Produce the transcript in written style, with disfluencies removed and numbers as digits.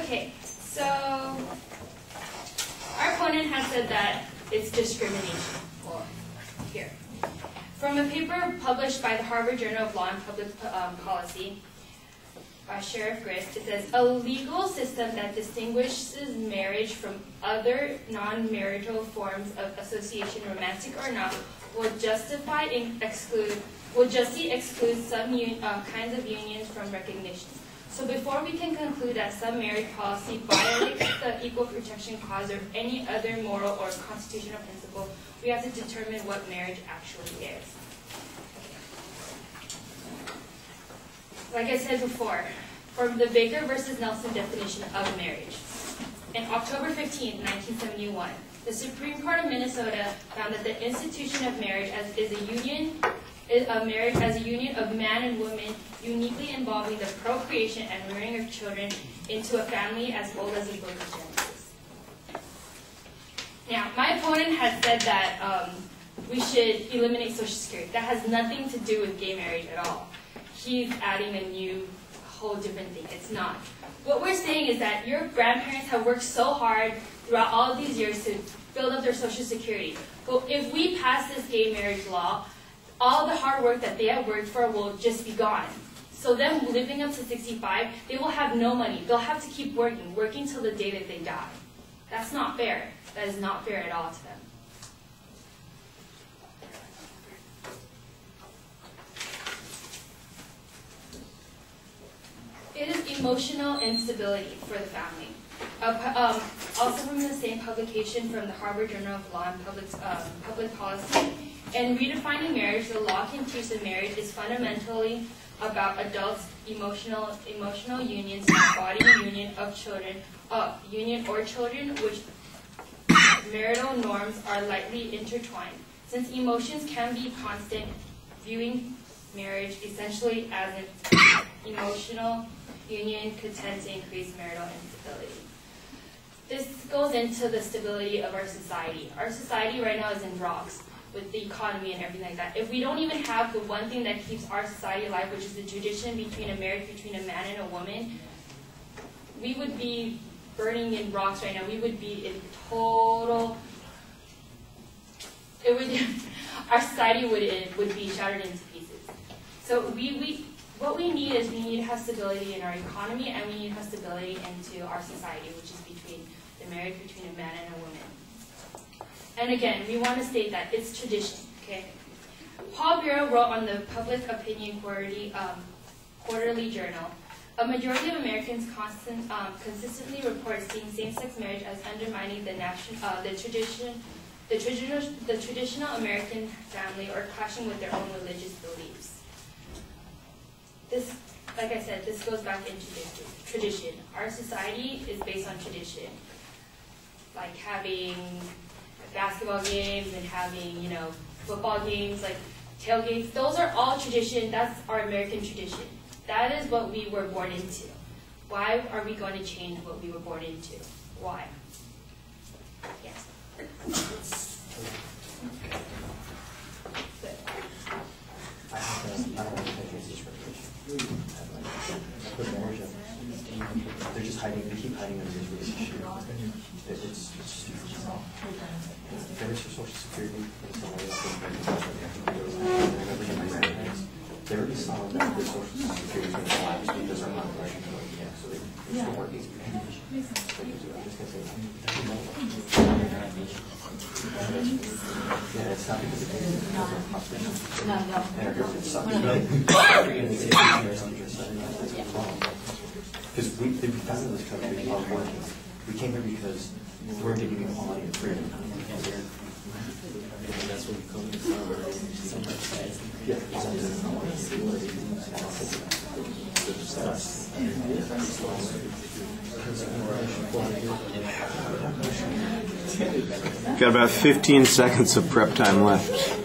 Okay, so our opponent has said that it's discrimination. Well, here. From a paper published by the Harvard Journal of Law and Public Policy by Sheriff Grist, it says, a legal system that distinguishes marriage from other non-marital forms of association, romantic or not, will justly exclude some kinds of unions from recognition. So before we can conclude that some marriage policy violates the Equal Protection Clause or any other moral or constitutional principle, we have to determine what marriage actually is. Like I said before, from the Baker versus Nelson definition of marriage. In October 15, 1971, the Supreme Court of Minnesota found that the institution of marriage is a union of man and woman, uniquely involving the procreation and rearing of children into a family as old as the book of Genesis. Now, my opponent has said that we should eliminate Social Security. That has nothing to do with gay marriage at all. He's adding a whole different thing. It's not. What we're saying is that your grandparents have worked so hard throughout all of these years to build up their Social Security. But if we pass this gay marriage law, all the hard work that they have worked for will just be gone. So them living up to 65, they will have no money. They'll have to keep working till the day that they die. That's not fair. That is not fair at all to them. It is emotional instability for the family. Also from the same publication from the Harvard Journal of Law and Public Policy, in redefining marriage, the law concludes that marriage is fundamentally about adults' emotional unions, not body union of children, union or children, which marital norms are lightly intertwined. Since emotions can be constant, viewing marriage essentially as an emotional union could tend to increase marital instability. This goes into the stability of our society. Our society right now is in rocks with the economy and everything like that. If we don't even have the one thing that keeps our society alive, which is the tradition between a marriage between a man and a woman, we would be burning in rocks right now. We would be in total, our society would be shattered into pieces. So what we need is we need to have stability in our economy, and we need to have stability into our society, which is between the marriage between a man and a woman. And again, we want to state that it's tradition, okay? Paul Bureau wrote on the Public Opinion Quarterly Journal, a majority of Americans consistently report seeing same-sex marriage as undermining the traditional American family or clashing with their own religious beliefs. This, like I said, this goes back into tradition. Our society is based on tradition, like having basketball games and having, football games, like tailgates. Those are all tradition. That's our American tradition. That is what we were born into. Why are we going to change what we were born into? Why? Yes. They're just hiding. They keep hiding under this relationship. It's better for Social Security. I remember in my grandparents, they already saw that their Social Security was going to collapse because they're not working. So they're still working. Yeah, it's not because of hospital. Because we found in this country are working. We came here because we're giving quality and freedom. And that's what we call it. Yeah, Got about 15 seconds of prep time left.